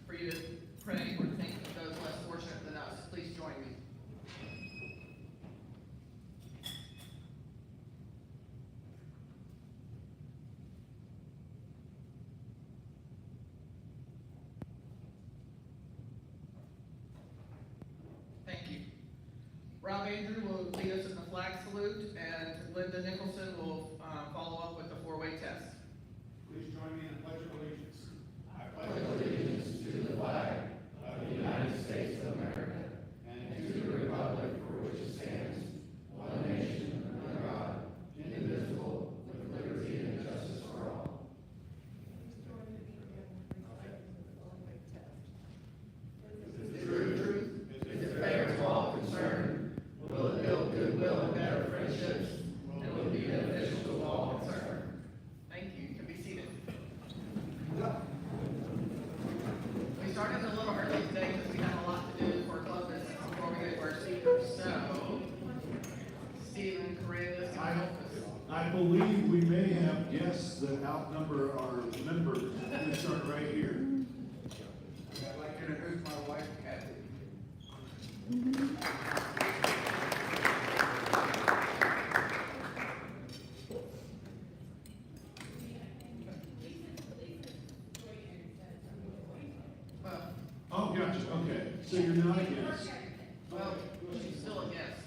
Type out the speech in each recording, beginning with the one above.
for you to pray or think of those less fortunate than us. Please join me. Thank you. Rob Andrew will lead us in the flag salute, and Linda Nicholson will follow up with the four-way test. Please join me in the Pledge of Allegiance. I pledge allegiance to the flag of the United States of America and to the republic for which it stands, one nation, under God, indivisible, with liberty and justice for all. Is it true? Is it fair to all concerned? Will it build goodwill and better friendships? And will it be beneficial to all concerned? Thank you. You can be seated. We started a little early today because we have a lot to do for club business before we get to our speakers. So, Stephen, Corinne, can help us. I believe we may have guests that outnumber our members. We start right here. I'd like to introduce my wife, Kathy. Oh, gotcha, okay. So you're not a guest. Well, she's still a guest.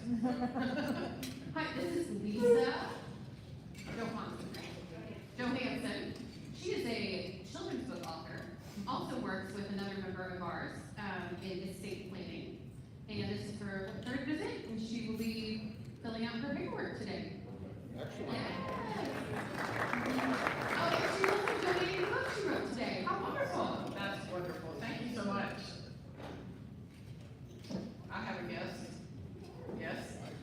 Hi, this is Lisa Johansson. She is a children's book author, also works with another member of ours in estate planning. And this is her third visit, and she will be filling out her paperwork today. Excellent. Yes. Oh, and she's also donating the book she wrote today. How wonderful. That's wonderful. Thank you so much. I have a guest. Yes?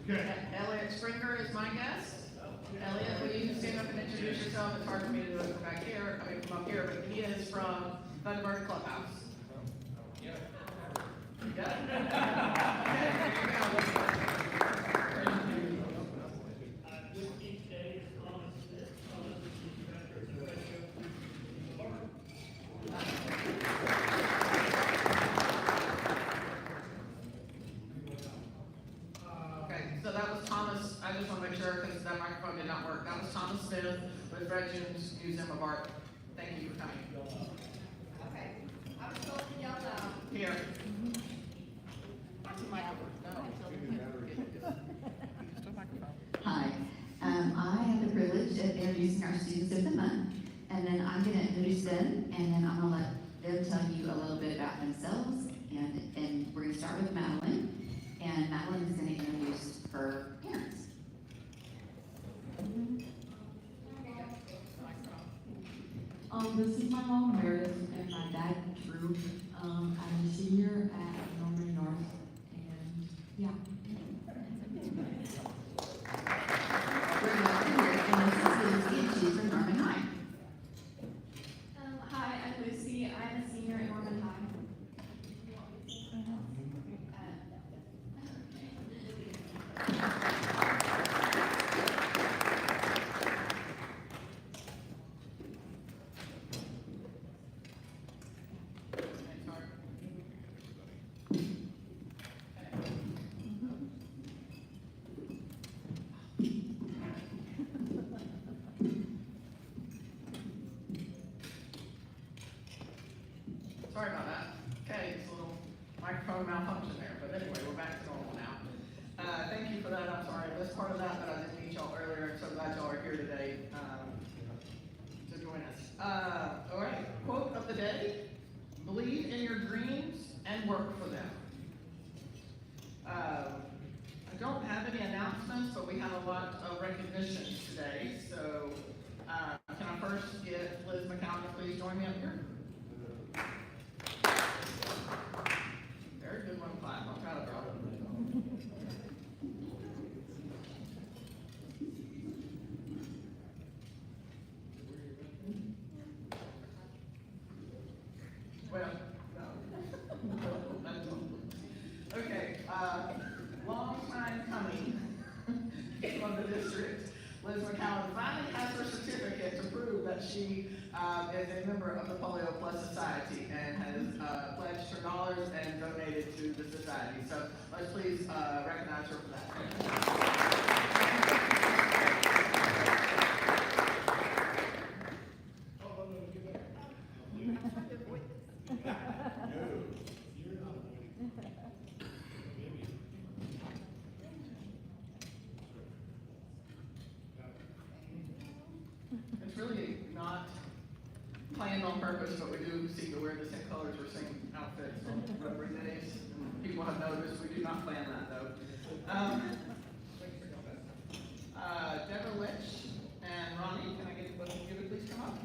Okay. Elliot Springer is my guest. Elliot, will you stand up and introduce yourself? It's hard for me to do it from back here, from up here, but he is from Thunderbird Clubhouse. Yeah. You got it? Okay, here you go. With me today is Thomas Smith. Thomas is the director of the radio department. Okay, so that was Thomas, I just want to make sure, because that microphone did not work. That was Thomas Smith with Red June's Museum of Art. Thank you for coming. Okay, I was told to yell out. Here. Hi, I have the privilege of introducing our students of the month, and then I'm going to introduce them, and then I'm going to let them tell you a little bit about themselves, and we're going to start with Madeline, and Madeline is going to introduce her parents. This is my mom, Meredith, and my dad, Drew. I'm a senior at Norman North, and yeah. We're going to hear from Mrs. Lucy, and she's from Norman High. Hi, I'm Lucy. I'm a senior at Norman High. Sorry about that. Okay, it's a little microphone malfunction there, but anyway, we're back to normal now. Thank you for that. I'm sorry I missed part of that, but I did meet y'all earlier, and so glad y'all are here today to join us. All right, quote of the day: believe in your dreams and work for them. I don't have any announcements, but we have a lot of recognitions today, so can I first get Liz McCown to please join me up here? Very good one, clap. I'm proud of y'all. Well, no. Okay, long time coming from the district. Liz McCown finally has her certificate to prove that she is a member of the Polio Plus Society and has pledged her dollars and donated to the society. So let's please recognize her for that. It's really not planned on purpose, but we do seek to wear the same colors or same outfits on Rotary days. And people have noticed, we do not plan that though. Deborah Lynch and Ronnie, can I get both of you to please come up?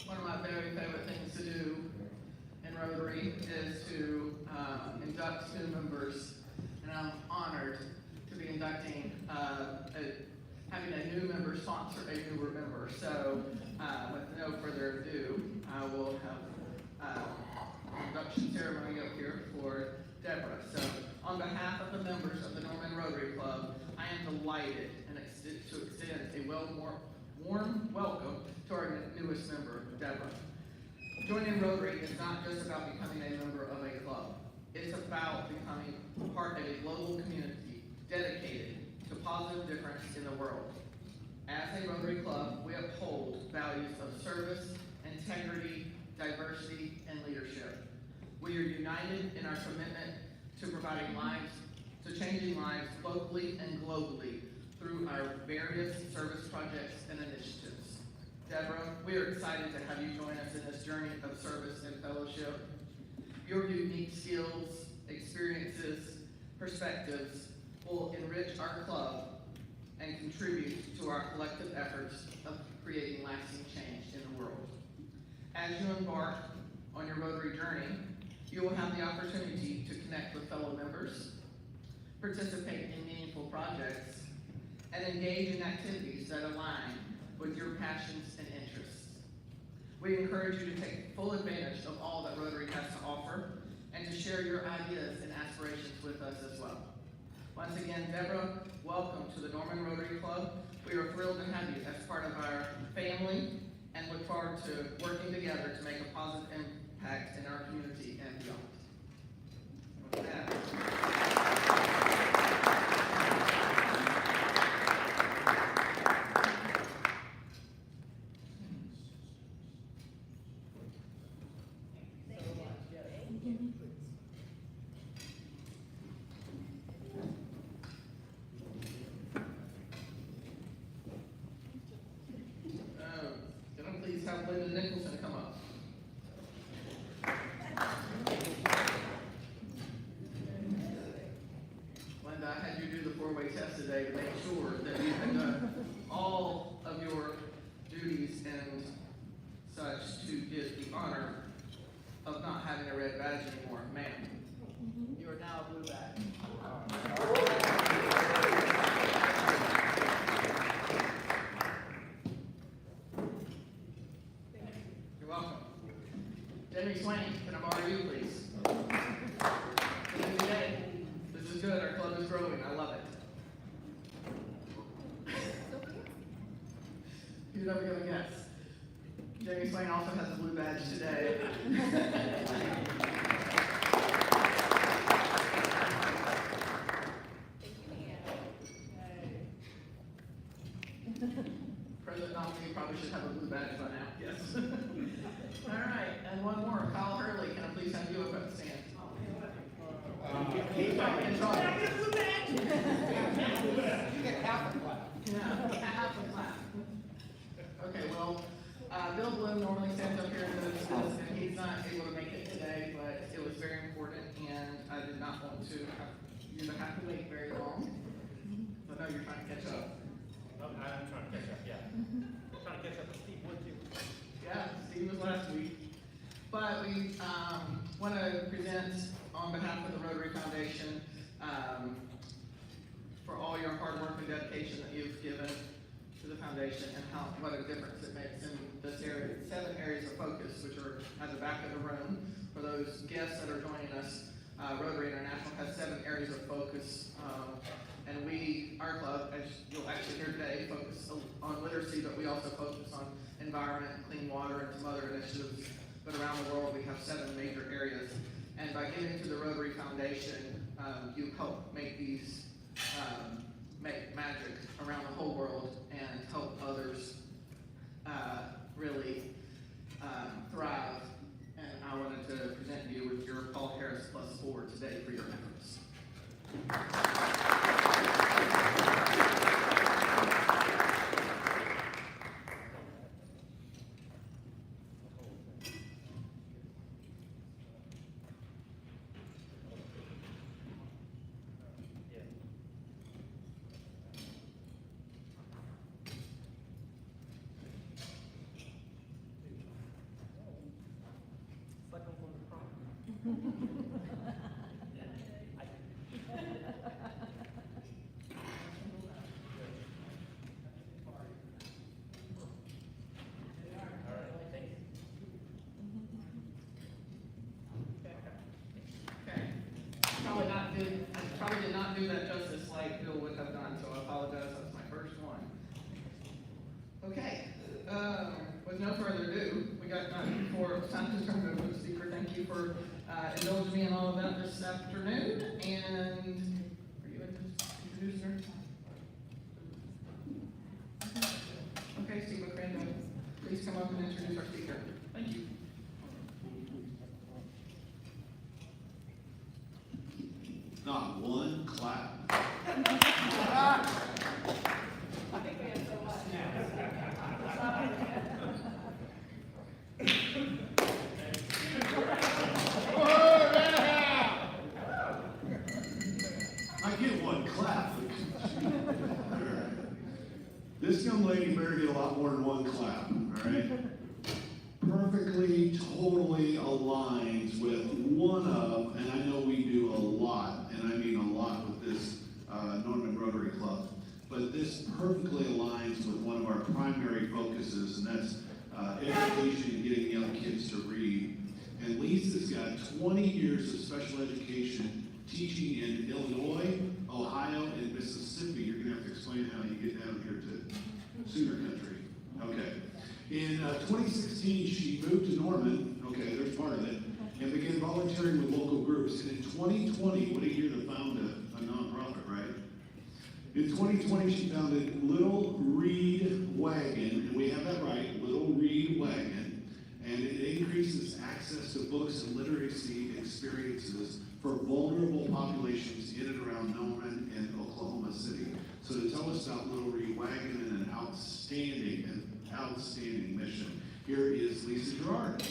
One of my very favorite things to do in Rotary is to induct new members, and I'm honored to be inducting, having a new member sponsor a newer member. So, with no further ado, I will have an induction ceremony up here for Deborah. So, on behalf of the members of the Norman Rotary Club, I am delighted to extend a warm welcome to our newest member, Deborah. Joining Rotary is not just about becoming a member of a club. It's about becoming part of a global community dedicated to positive difference in the world. As a Rotary Club, we uphold values of service, integrity, diversity, and leadership. We are united in our commitment to providing lives, to changing lives locally and globally through our various service projects and initiatives. Deborah, we are excited to have you join us in this journey of service and fellowship. Your unique skills, experiences, perspectives will enrich our club and contribute to our collective efforts of creating lasting change in the world. As you embark on your Rotary journey, you will have the opportunity to connect with fellow members, participate in meaningful projects, and engage in activities that align with your passions and interests. We encourage you to take full advantage of all that Rotary has to offer and to share your ideas and aspirations with us as well. Once again, Deborah, welcome to the Norman Rotary Club. We are thrilled to have you as part of our family and look forward to working together to make a positive impact in our community and beyond. With that, can I please have Linda Nicholson come up? Linda, I had you do the four-way test today to make sure that you had done all of your duties and such to get the honor of not having a red badge anymore. Ma'am, you are now a blue badge. You're welcome. Debbie Swain, can I borrow you, please? This is good. Our club is growing. I love it. You're never going to guess. Jamie Swain also has a blue badge today. President nominee probably should have a blue badge by now, yes. All right, and one more. Kyle Hurley, can I please have you up at the stand? He's not in trouble. You get half a clap. Yeah, half a clap. Okay, well, Bill Bloom normally stands up here and does this, and he's not able to make it today, but it was very important, and I did not want to have you to have to wait very long. So I know you're trying to catch up. I'm trying to catch up, yeah. Trying to catch up with Steve Wood too. Yeah, Steve was last week. But we want to present on behalf of the Rotary Foundation for all your hard work and dedication that you've given to the foundation and what a difference it makes in this area. 7 areas of focus, which are at the back of the room. For those guests that are joining us, Rotary International has 7 areas of focus, and today focus on literacy, but we also focus on environment and clean water and some other initiatives. But around the world, we have 7 major areas. And by giving to the Rotary Foundation, you help make these, make magic around the whole world and help others really thrive. And I wanted to present you with your Paul Harris +4 today for your efforts. I probably did not do that justice like Bill would have done, so I apologize, that's my first one. Okay, with no further ado, we got for time to turn it over to the speaker. Thank you for indulging me in all of that this afternoon, and are you introducing her? Okay, Steve McCrandon, please come up and introduce our speaker. Thank you. Not one clap. I think we have so much. I get one clap. This young lady better get a lot more than one clap, all right? Perfectly, totally aligns with one of, and I know we do a lot, and I mean a lot with this Norman Rotary Club, but this perfectly aligns with one of our primary focuses, and that's education and getting young kids to read. And Lisa's got 20 years of special education teaching in Illinois, Ohio, and Mississippi. You're gonna have to explain how you get down here to Sooner Country. Okay. In 2016, she moved to Norman, okay, there's part of it, and began volunteering with local groups. And in 2020, what a year to found a nonprofit, right? In 2020, she founded Little Read Wagon, and we have that right, Little Read Wagon, and it increases access to books and literacy experiences for vulnerable populations in and around Norman and Oklahoma City. So to tell us about Little Read Wagon and an outstanding mission, here is Lisa Gerard.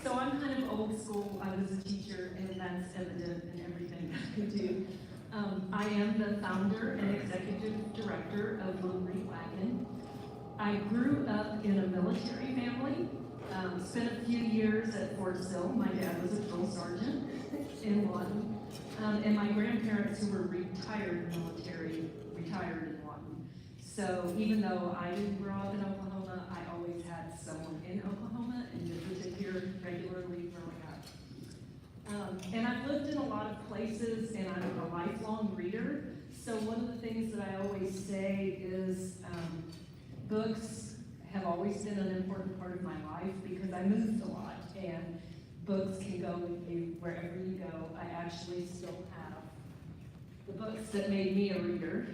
So I'm kind of old school. I was a teacher, and that's evident in everything that I do. I am the founder and executive director of Little Read Wagon. I grew up in a military family, spent a few years at Fort Sill. My dad was a drill sergeant in Wagon, and my grandparents, who were retired military, retired in Wagon. So even though I didn't grow up in Oklahoma, I always had someone in Oklahoma and visited here regularly growing up. And I've lived in a lot of places, and I'm a lifelong reader. So one of the things that I always say is books have always been an important part of my life because I moved a lot, and books can go with you wherever you go. I actually still have the books that made me a reader.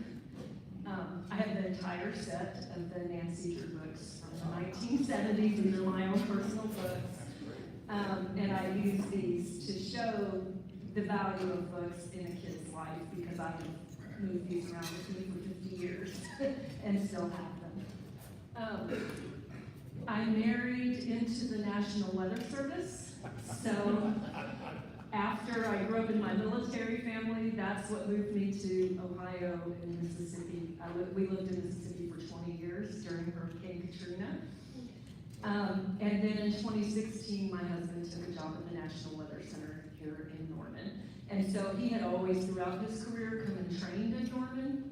I have the entire set of the Nancy Drew books from the 1970s. These are my own personal books. And I use these to show the value of books in a kid's life because I've moved these around with me for 50 years and still have them. I married into the National Weather Service, so after I grew up in my military family, that's what moved me to Ohio and Mississippi. We lived in Mississippi for 20 years during Hurricane Katrina. And then in 2016, my husband took a job at the National Weather Center here in Norman. And so he had always, throughout his career, come and trained in Norman.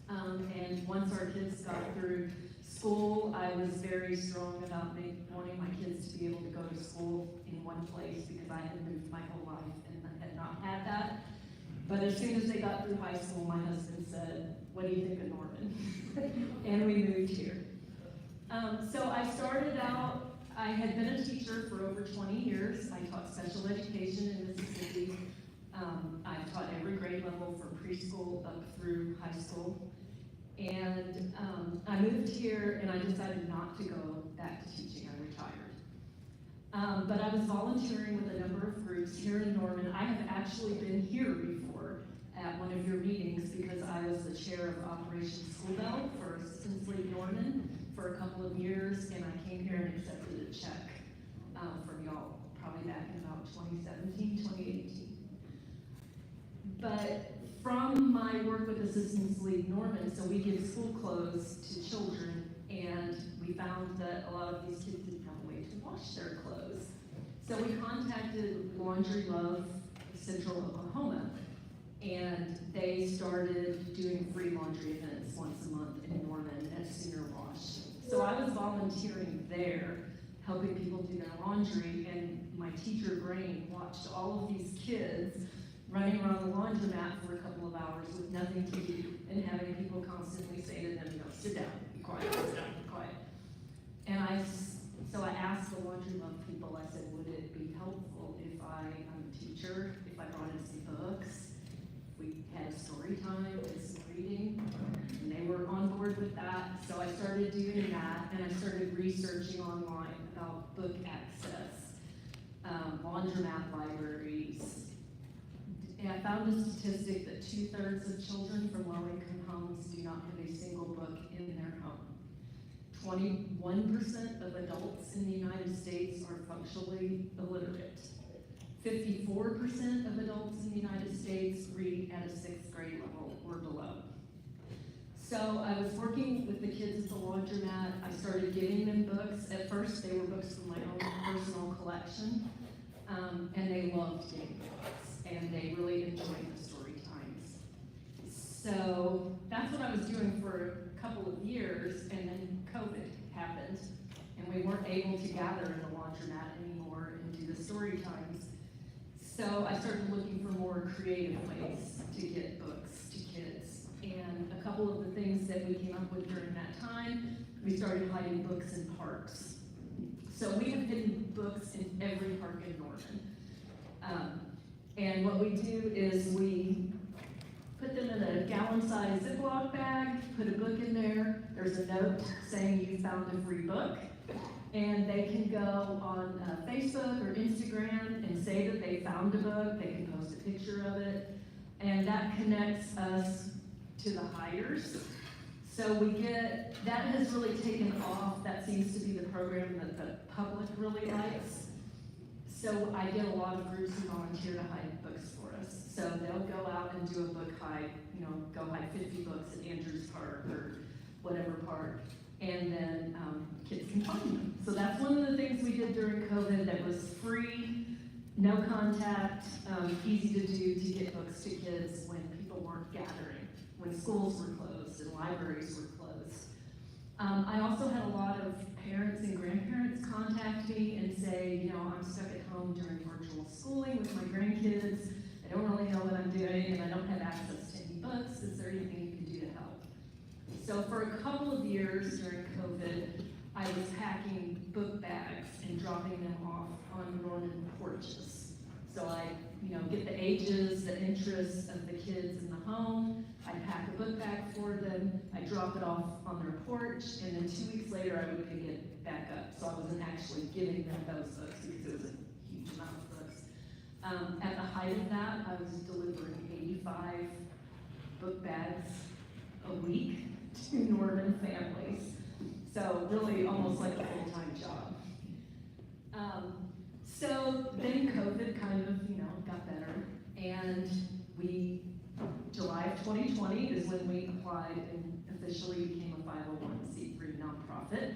And once our kids got through school, I was very strong about wanting my kids to be able to go to school in one place because I had moved my whole life and had had not had that. But as soon as they got through high school, my husband said, "What do you think of Norman?" And we moved here. So I started out, I had been a teacher for over 20 years. I taught special education in Mississippi. I've taught every grade level from preschool up through high school. And I moved here and I decided not to go back to teaching. I retired. But I was volunteering with a number of groups here in Norman. I have actually been here before at one of your meetings because I was the chair of Operation School Bell for Assistance League Norman for a couple of years, and I came here and accepted a check from y'all probably back in about 2017, 2018. But from my work with Assistance League Norman, so we give school clothes to children, and we found that a lot of these kids didn't have a way to wash their clothes. So we contacted Laundry Love Central Oklahoma, and they started doing free laundry events once a month in Norman at Sooner Wash. So I was volunteering there, helping people do their laundry, and my teacher brain watched all of these kids running around the laundromat for a couple of hours with nothing to do, and having people constantly say to them, sit down, be quiet, sit down, be quiet. And so I asked the Laundry Love people, I said, would it be helpful if I'm a teacher, if I brought in some books, we had a story time and some reading, and they were on board with that. So I started doing that, and I started researching online about book access, laundromat libraries. And I found a statistic that 2/3 of children from low-income homes do not have a single book in their home. 21% of adults in the United States are functionally illiterate. 54% of adults in the United States read at a 6th grade level or below. So I was working with the kids at the laundromat. I started giving them books. At first, they were books from my own personal collection, and they loved getting books, and they really enjoyed the story times. So that's what I was doing for a couple of years, and then COVID happened, and we weren't able to gather in the laundromat anymore and do the story times. So I started looking for more creative ways to get books to kids. And a couple of the things that we came up with during that time, we started hiding books in parks. So we have hidden books in every park in Norman. And what we do is we put them in a gallon-sized Ziploc bag, put a book in there, there's a note saying you found a free book, and they can go on Facebook or Instagram and say that they found a book, they can post a picture of it, and that connects us to the hires. So that has really taken off. That seems to be the program that the public really likes. So I get a lot of groups who volunteer to hide books for us. So they'll go out and do a book hide, go hide 50 books at Andrews Park or whatever park, and then kids can find them. So that's one of the things we did during COVID that was free, no contact, easy to do to get books to kids when people weren't gathering, when schools were closed and libraries were closed. I also had a lot of parents and grandparents contact me and say, I'm stuck at home during virtual schooling with my grandkids. I don't really know what I'm doing, and I don't have access to any books. Is there anything you can do to help? So for a couple of years during COVID, I was packing book bags and dropping them off on Norman porches. So I, get the ages, the interests of the kids in the home. I pack a book bag for them. I drop it off on their porch, and then 2 weeks later, I would pick it back up. So I wasn't actually giving them those books because it was a huge amount of books. At the height of that, I was delivering 85 book bags a week to Norman families. So really almost like a full-time job. So then COVID kind of, got better, and July of 2020 is when we applied and officially became a 501c3 nonprofit.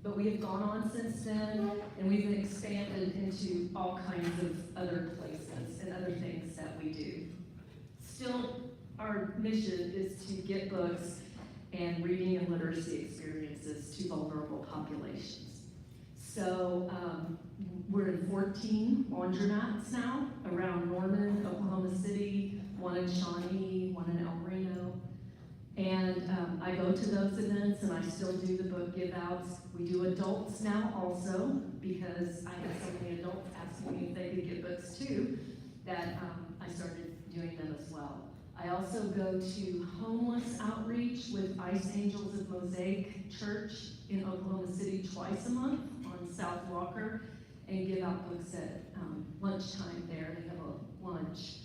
But we have gone on since then, and we've expanded into all kinds of other places and other things that we do. Still, our mission is to get books and reading and literacy experiences to vulnerable populations. So We're in 14 laundromats now around Norman, Oklahoma City, one in Shawnee, one in El Reno. And I go to those events and I still do the book give outs. We do adults now also, because I had so many adults asking me if they could get books too, that I started doing them as well. I also go to homeless outreach with Ice Angels of Mosaic Church in Oklahoma City twice a month on South Walker, and give out books at lunchtime there. They have a lunch.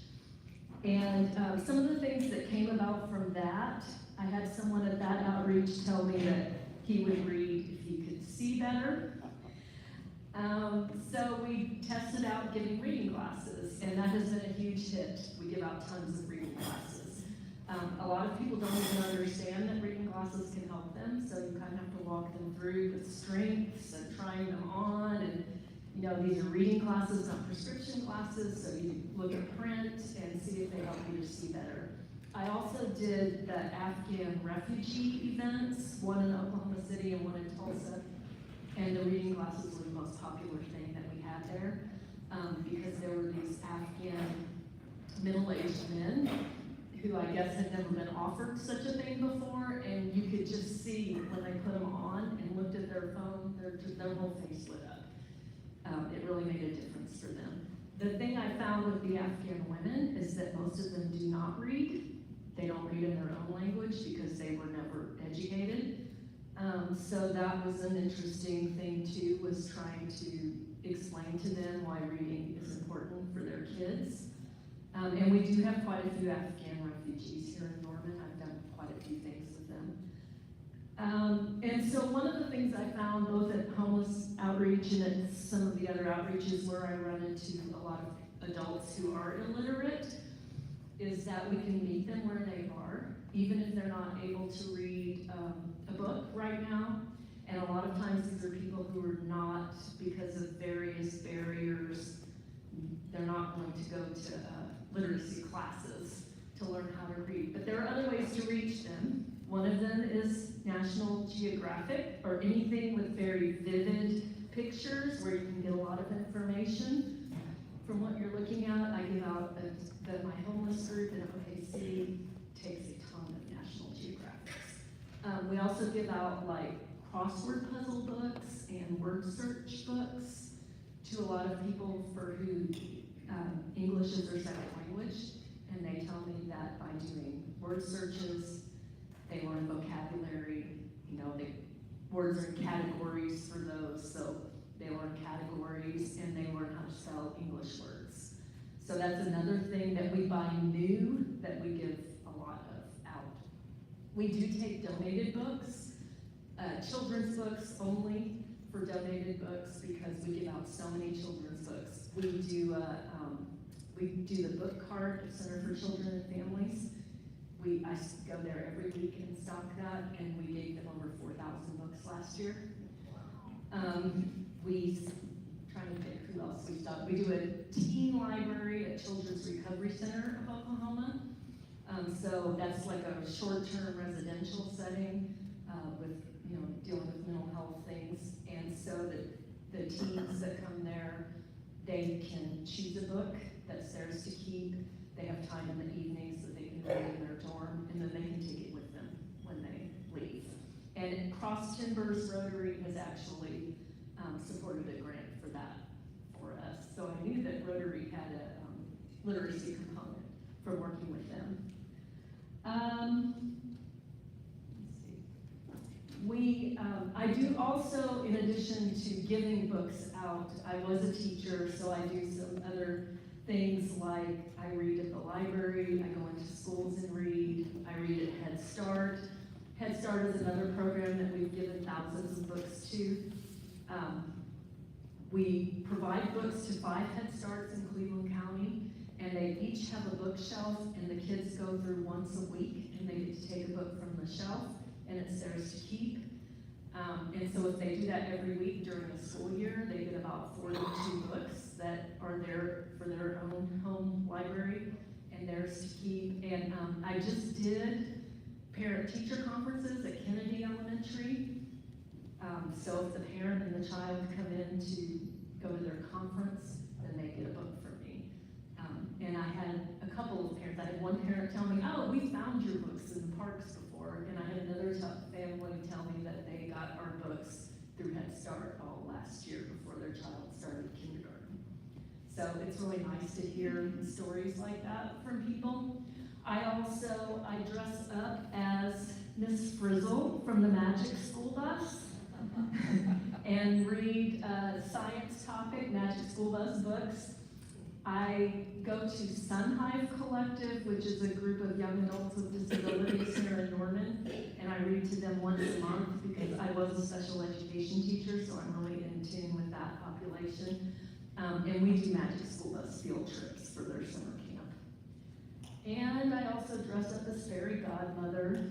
And some of the things that came about from that, I had someone at that outreach tell me that he would read if he could see better. So we tested out giving reading classes, and that has been a huge hit. We give out tons of reading classes. A lot of people don't even understand that reading classes can help them, so you kind of have to walk them through the strengths and trying them on. And you know, these are reading classes, not prescription classes, so you look at print and see if they help you to see better. I also did the Afghan refugee events, one in Oklahoma City and one in Tulsa. And the reading classes were the most popular thing that we had there, because there were these Afghan middle-aged men who I guess had never been offered such a thing before, and you could just see when they put them on and looked at their phone, their whole face lit up. It really made a difference for them. The thing I found with the Afghan women is that most of them do not read. They don't read in their own language because they were never educated. So that was an interesting thing too, was trying to explain to them why reading is important for their kids. And we do have quite a few Afghan refugees here in Norman. I've done quite a few things with them. And so one of the things I found both at homeless outreach and at some of the other outreaches where I run into a lot of adults who are illiterate is that we can meet them where they are, even if they're not able to read a book right now. And a lot of times these are people who are not, because of various barriers, they're not going to go to literacy classes to learn how to read. But there are other ways to reach them. One of them is National Geographic, or anything with very vivid pictures where you can get a lot of information from what you're looking at. I give out my homeless group in OKC takes a ton of National Geographics. We also give out like crossword puzzle books and word search books to a lot of people for who English is their second language, and they tell me that by doing word searches, they learn vocabulary. You know, words are in categories for those, so they learn categories and they learn how to spell English words. So that's another thing that we buy new that we give a lot of out. We do take donated books, children's books only for donated books, because we give out so many children's books. We do the book card at Center for Children and Families. I go there every week and stock that, and we gave them over 4,000 books last year. Trying to think who else we stock. We do a teen library at Children's Recovery Center of Oklahoma. So that's like a short-term residential setting with, you know, dealing with mental health things. And so the teens that come there, they can choose a book that's theirs to keep. They have time in the evenings that they can read in their dorm, and then they can take it with them when they leave. And Cross Timbers Rotary has actually supported a grant for that for us. So I knew that Rotary had a literacy component for working with them. I do also, in addition to giving books out, I was a teacher, so I do some other things like I read at the library, I go into schools and read, I read at Head Start. Head Start is another program that we've given thousands of books to. We provide books to 5 Head Starts in Cleveland County, and they each have a bookshelf, and the kids go through once a week, and they get to take a book from the shelf, and it's theirs to keep. And so if they do that every week during the school year, they get about 42 books that are there for their own home library and theirs to keep. And I just did parent-teacher conferences at Kennedy Elementary. So if the parent and the child come in to go to their conference, then they get a book from me. And I had a couple of parents. I had one parent tell me, "Oh, we found your books in the parks before," and I had another family tell me that they got our books through Head Start all last year before their child started kindergarten. So it's really nice to hear stories like that from people. I dress up as Miss Frizzle from the Magic School Bus and read science topic Magic School Bus books. I go to Sunhive Collective, which is a group of young adults with disabilities here in Norman, and I read to them once a month because I was a special education teacher, so I'm really in tune with that population. And we do Magic School Bus field trips for their summer camp. And I also dress up as fairy godmother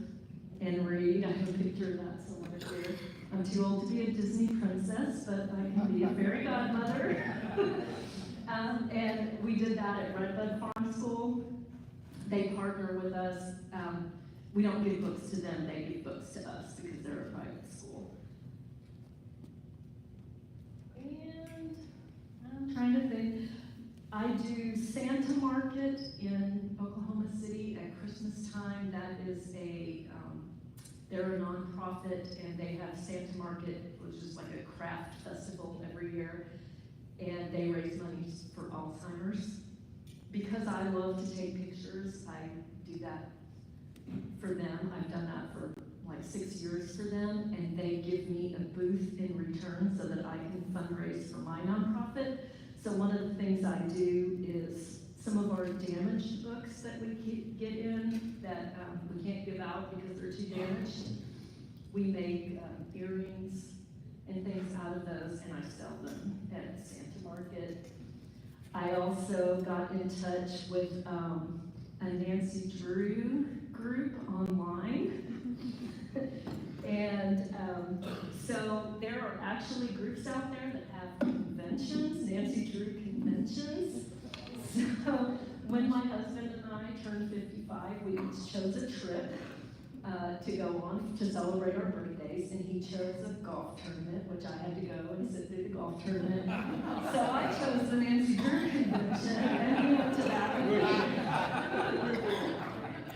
and read. I have a picture of that somewhere here. I'm too old to be a Disney princess, but I can be a fairy godmother. And we did that at Redbud Farm School. They partner with us. We don't give books to them, they give books to us because they're a private school. And I'm trying to think. I do Santa Market in Oklahoma City at Christmas time. That is they're a nonprofit and they have Santa Market, which is like a craft festival every year. And they raise money for Alzheimer's. Because I love to take pictures, I do that for them. I've done that for like 6 years for them, and they give me a booth in return so that I can fundraise for my nonprofit. So one of the things I do is some of our damaged books that we get in that we can't give out because they're too damaged. We make earrings and things out of those, and I sell them at Santa Market. I also got in touch with a Nancy Drew group online. And so there are actually groups out there that have conventions, Nancy Drew conventions. So when my husband and I turned 55, we chose a trip to go on to celebrate our birthdays, and he chose a golf tournament, which I had to go and sit through the golf tournament. So I chose the Nancy Drew convention, and he went to that one.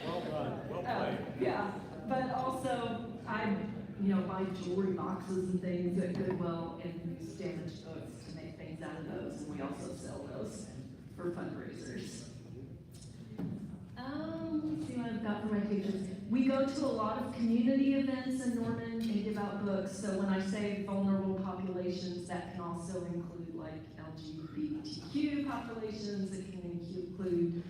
Well done, well played. Yeah, but also I, buy jewelry boxes and things at Goodwill and use damaged books to make things out of those, and we also sell those for fundraisers. Let's see what I've got for my pages. We go to a lot of community events in Norman and give out books. So when I say vulnerable populations, that can also include like LGBTQ populations. It can include,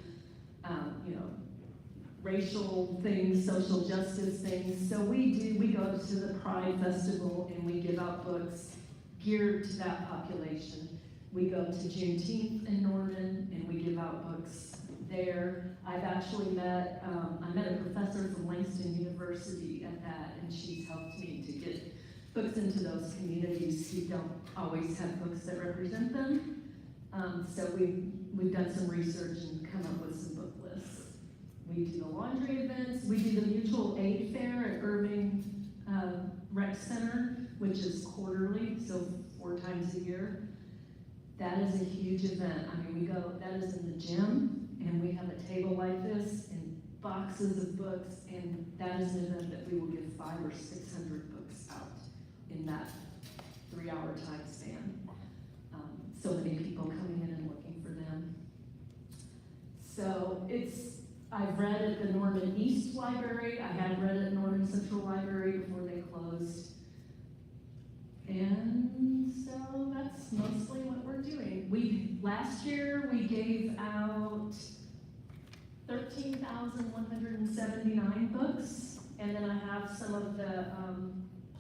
racial things, social justice things. So we go to the Pride Festival and we give out books geared to that population. We go to Juneteenth in Norman and we give out books there. I've actually met a professor from Langston University at that, and she's helped me to get books into those communities who don't always have books that represent them. So we've done some research and come up with some book lists. We do the laundry events. We do the mutual aid fair at Irving Rec Center, which is quarterly, so 4 times a year. That is a huge event. That is in the gym. And we have a table like this and boxes of books, and that is an event that we will give 500 or 600 books out in that 3-hour time span. So many people coming in and looking for them. So I've read at the Norman East Library. I had read at Norman Central Library before they closed. And so that's mostly what we're doing. Last year we gave out 13,179 books, and then I have some of the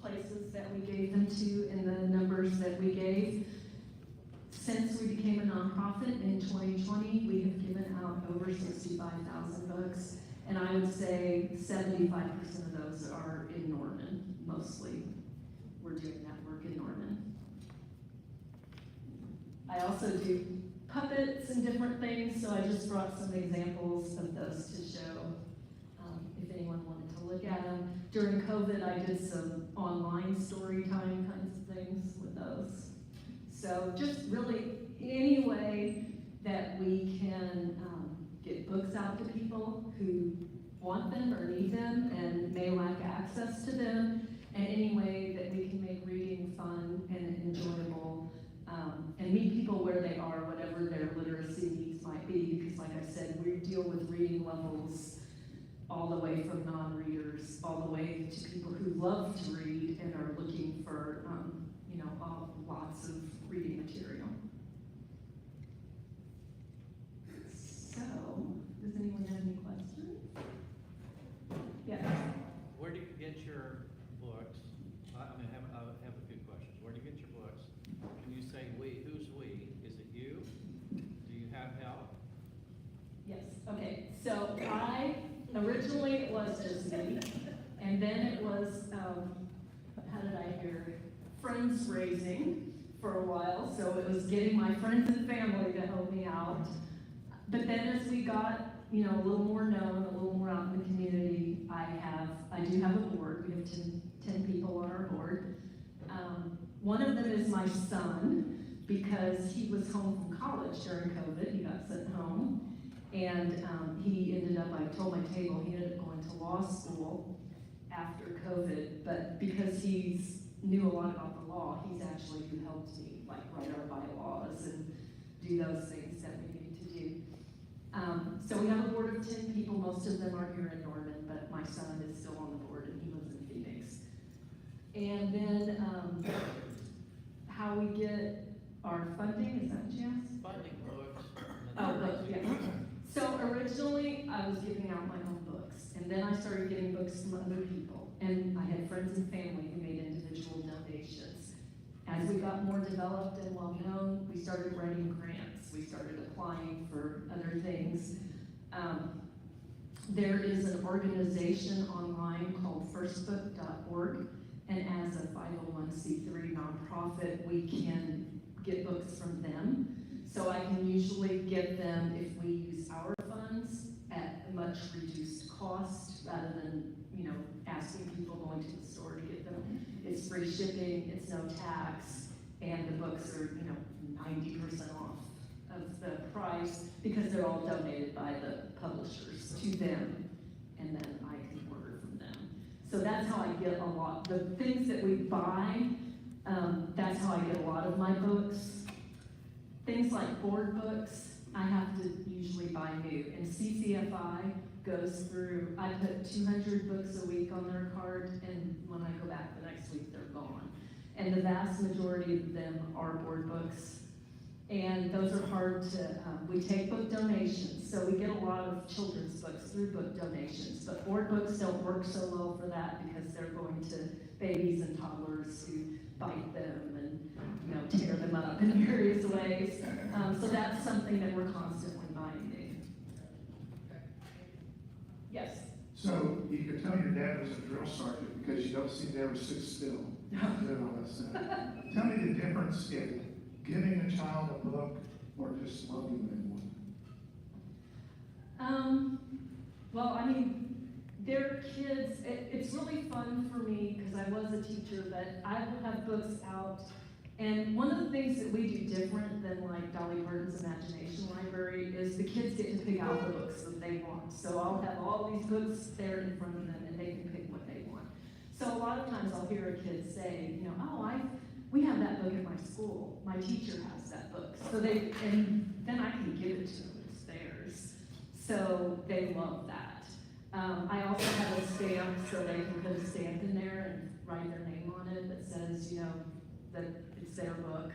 places that we gave them to and the numbers that we gave. Since we became a nonprofit in 2020, we have given out over 65,000 books, and I would say 75% of those are in Norman, mostly. We're doing that work in Norman. I also do puppets and different things, so I just brought some examples of those to show if anyone wanted to look at them. During COVID, I did some online story time kinds of things with those. So just really any way that we can get books out to people who want them or need them and may lack access to them, and any way that we can make reading fun and enjoyable, and meet people where they are, whatever their literacy needs might be, because like I said, we deal with reading levels all the way from non-readers, all the way to people who love to read and are looking for, lots of reading material. So, does anyone have any questions? Yes. Where do you get your books? I have a few questions. Where do you get your books? Can you say we? Who's we? Is it you? Do you have help? Yes, okay, so originally it was just me, and then it was, how did I hear? Friends raising for a while, so it was getting my friends and family to help me out. But then as we got, a little more known, a little more out in the community, I do have a board. We have 10 people on our board. One of them is my son, because he was home from college during COVID. He got sent home, and he ended up, I told my table, he ended up going to law school after COVID, but because he's knew a lot about the law, he's actually who helped me, like, write our bylaws and do those things that we need to do. So we have a board of 10 people. Most of them are here in Norman, but my son is still on the board and he lives in Phoenix. And then how we get our funding, is that what you asked? Funding books. Oh, books, yeah. So originally, I was giving out my own books, and then I started getting books from other people. And I had friends and family who made individual donations. As we got more developed and well-known, we started writing grants. We started applying for other things. There is an organization online called firstbook.org, and as a 501c3 nonprofit, we can get books from them. So I can usually get them if we use our funds at a much reduced cost rather than, asking people going to the store to get them. It's free shipping, it's no tax, and the books are, 90% off of the price because they're all donated by the publishers to them, and then I can order from them. So that's how I get a lot. The things that we buy, that's how I get a lot of my books. Things like board books, I have to usually buy new. And CCFI goes through, I put 200 books a week on their cart, and when I go back the next week, they're gone. And the vast majority of them are board books. And those are hard to, we take book donations, so we get a lot of children's books through book donations, but board books don't work so well for that because they're going to babies and toddlers who bite them and, tear them up in various ways. So that's something that we're constantly buying new. Yes? So you could tell your dad was a drill sergeant because you don't seem to ever sit still. Doing all that stuff. Tell me the difference in giving a child a book or just loving them one. They're kids. It's really fun for me because I was a teacher, but I will have books out. And one of the things that we do different than like Dolly Parton's Imagination Library is the kids get to pick out the books that they want. So I'll have all these books there in front of them and they can pick what they want. So a lot of times I'll hear a kid say, we have that book at my school. My teacher has that book. And then I can give it to them. It's theirs. So they love that. I also have a stamp so they can put a stamp in there and write their name on it that says, that it's their book.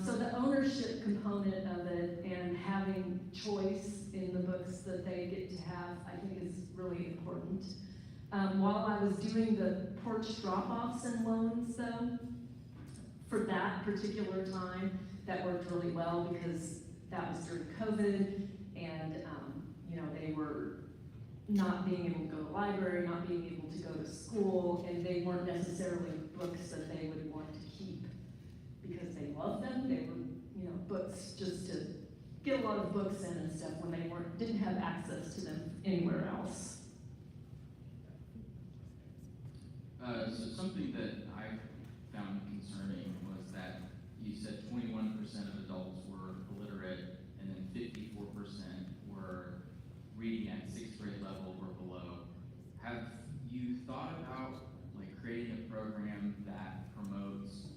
So the ownership component of it and having choice in the books that they get to have, I think is really important. While I was doing the porch drop-offs and loans though, for that particular time, that worked really well because that was during COVID and, they were not being able to go to the library, not being able to go to school, and they weren't necessarily books that they would want to keep because they loved them. They were, books just to get a lot of books in and stuff when they didn't have access to them anywhere else. So something that I found concerning was that, you said 21% of adults were illiterate, and then 54% were reading at 6th grade level or below. Have you thought about like creating a program that promotes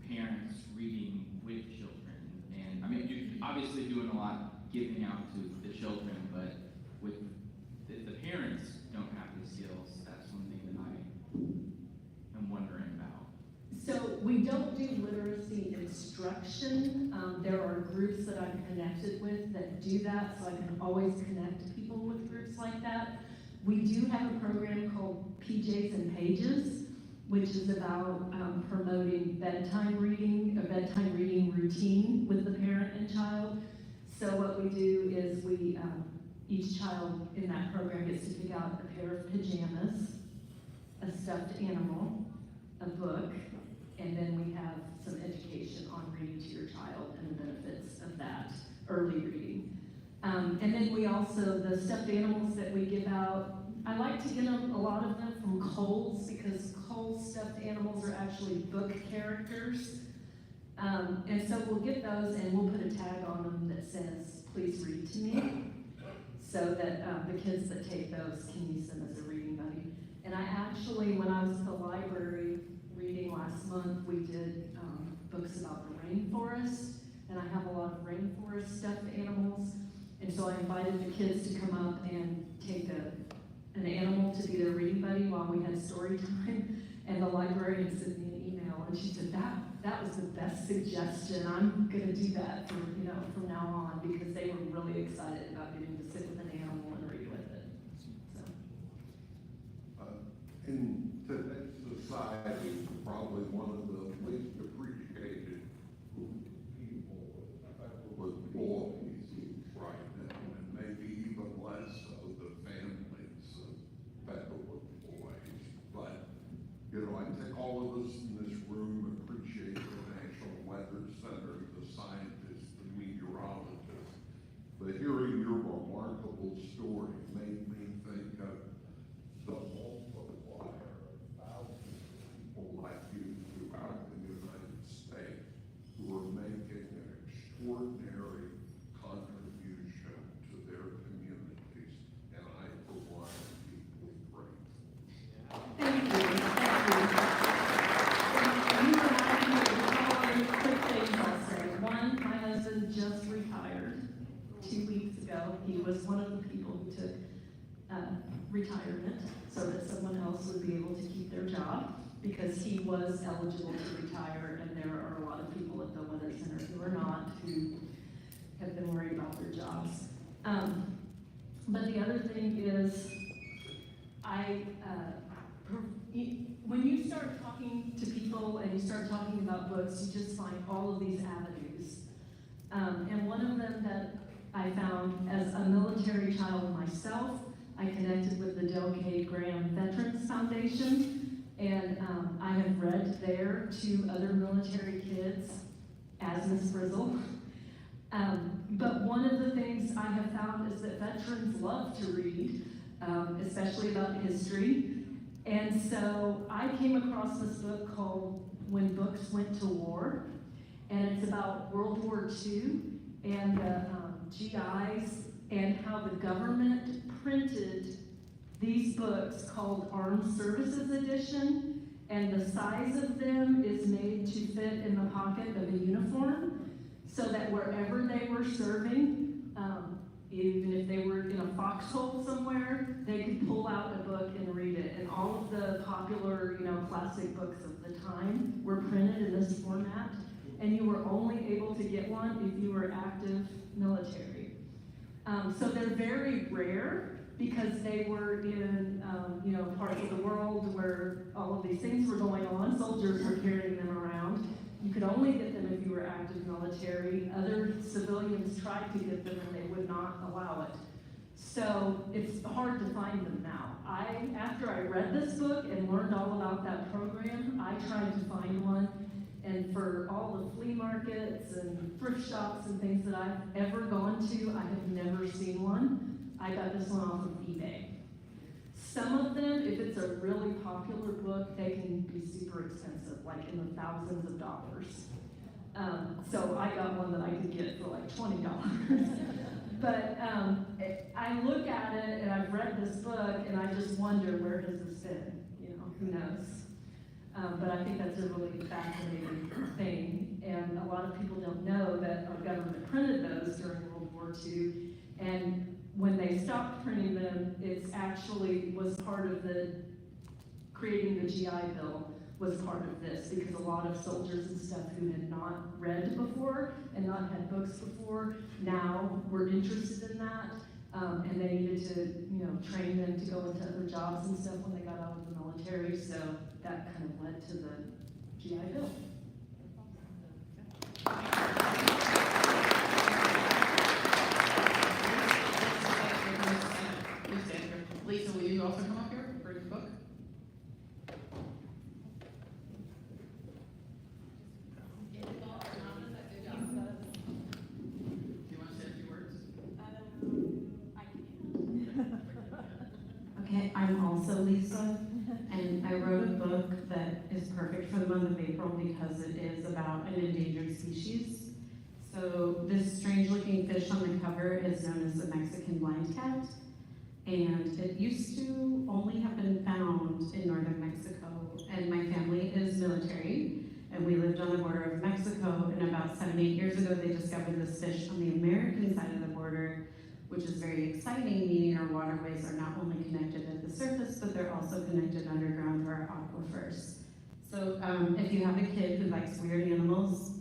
parents reading with children? And I mean, you're obviously doing a lot giving out to the children, but with the parents don't have the skills. That's one thing that I am wondering about. So we don't do literacy instruction. There are groups that I'm connected with that do that, so I can always connect people with groups like that. We do have a program called PJs and Pages, which is about promoting bedtime reading, a bedtime reading routine with the parent and child. So what we do is we, each child in that program gets to pick out a pair of pajamas, a stuffed animal, a book, and then we have some education on reading to your child and the benefits of that, early reading. And then we also, the stuffed animals that we give out, I like to get them, a lot of them from Kohl's, because Kohl's stuffed animals are actually book characters. And so we'll get those and we'll put a tag on them that says, please read to me, so that the kids that take those can use them as a reading buddy. And I actually, when I was at the library reading last month, we did books about the rainforest, and I have a lot of rainforest stuffed animals. And so I invited the kids to come up and take an animal to be their reading buddy while we had story time. And the librarian sent me an email, and she said, that was the best suggestion. I'm gonna do that from now on, because they were really excited about getting to sit with an animal and read with it. So. In today's society, probably one of the least appreciated people with boys right now, and maybe even less so the families that are with boys. But, I think all of us in this room appreciate the National Weather Center, the scientists, the meteorologists. But hearing your remarkable story made me think of the multiplier of thousands of people like you throughout the United States who are making an extraordinary contribution to their communities, and I, for one, am deeply grateful. Thank you. Quick things I'll say. One, my husband just retired 2 weeks ago. He was one of the people who took retirement so that someone else would be able to keep their job, because he was eligible to retire, and there are a lot of people at the Weather Center who are not, who have been worried about their jobs. But the other thing is, when you start talking to people and you start talking about books, you just find all of these avenues. And one of them that I found, as a military child myself, I connected with the Del K. Graham Veterans Foundation, and I have read there to other military kids as Miss Frizzle. But one of the things I have found is that veterans love to read, especially about history. And so I came across this book called When Books Went to War, and it's about World War II and the GIs and how the government printed these books called Armed Services Edition, and the size of them is made to fit in the pocket of a uniform, so that wherever they were serving, even if they were in a foxhole somewhere, they could pull out a book and read it. And all of the popular, classic books of the time were printed in this format, and you were only able to get one if you were active military. So they're very rare, because they were in, parts of the world where all of these things were going on. Soldiers were carrying them around. You could only get them if you were active military. Other civilians tried to get them, and they would not allow it. So it's hard to find them now. After I read this book and learned all about that program, I tried to find one. And for all the flea markets and thrift shops and things that I've ever gone to, I have never seen one. I got this one off of eBay. Some of them, if it's a really popular book, they can be super expensive, like in the thousands of dollars. So I got one that I could get for like $20. But I look at it and I've read this book and I just wonder, where has this been? You know, who knows? But I think that's a really fascinating thing. And a lot of people don't know that our government printed those during World War II. And when they stopped printing them, it's actually was part of the creating the GI Bill was part of this, because a lot of soldiers and stuff who had not read before and not had books before now were interested in that, and they needed to, you know, train them to go into other jobs and stuff when they got out of the military. So that kind of led to the GI Bill. Lisa, will you also come up here for the book? Do you want to say a few words? Okay, I'm also Lisa, and I wrote a book that is perfect for the month of April because it is about an endangered species. So this strange-looking fish on the cover is known as the Mexican blind cat, and it used to only have been found in northern Mexico, and my family is military, and we lived on the border of Mexico, and about 7-8 years ago, they discovered this fish on the American side of the border, which is very exciting, meaning our waterways are not only connected at the surface, but they're also connected underground to our aquifers. So if you have a kid who likes weird animals,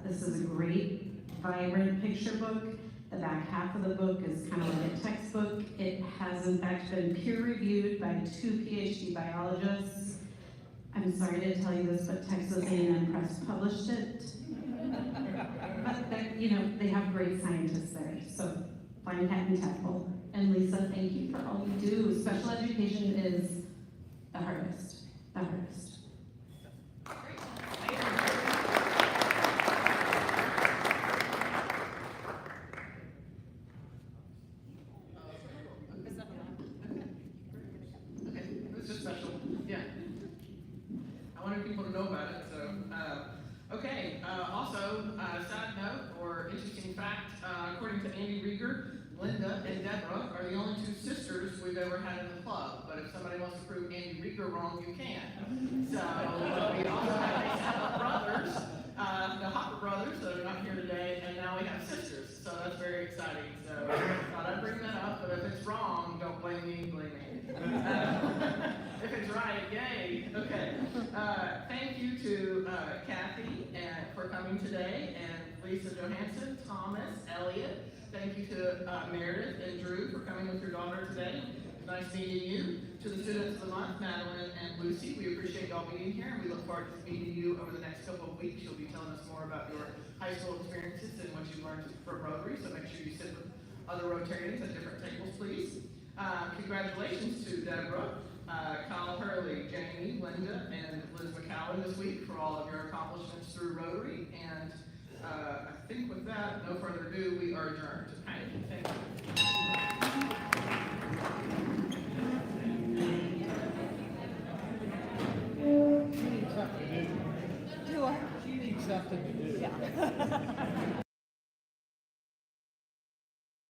this is a great, vibrant picture book. The back half of the book is kind of like a textbook. It has in fact been peer-reviewed by 2 PhD biologists. I'm sorry to tell you this, but Texas A&M Press published it. But you know, they have great scientists there, so find Cat and Tadpole. And Lisa, thank you for all you do. Special education is the hardest, the hardest. Okay, it was just special, yeah. I wanted people to know about it, so, okay, also, side note or interesting fact, according to Andy Rieger, Linda and Deborah are the only 2 sisters we've ever had in the club, but if somebody wants to prove Andy Rieger wrong, you can. So, we also have a set of brothers, the Hopper brothers that are not here today, and now we have sisters, so that's very exciting. So, thought I'd bring that up, but if it's wrong, don't blame me, blame Andy. If it's right, yay, okay. Thank you to Kathy for coming today, and Lisa Johansson, Thomas, Elliott. Thank you to Meredith and Drew for coming with your daughter today. It's nice meeting you. To the students of the month, Madeline and Lucy, we appreciate y'all being here, and we look forward to meeting you over the next couple of weeks. You'll be telling us more about your high school experiences and what you learned from Rotary, so make sure you sit with other Rotarians at different tables, please. Congratulations to Deborah, Kyle Hurley, Jamie, Linda, and Liz McCowan this week for all of your accomplishments through Rotary. And I think with that, no further ado, we are adjourned. Thank you. She needs something to do. Yeah.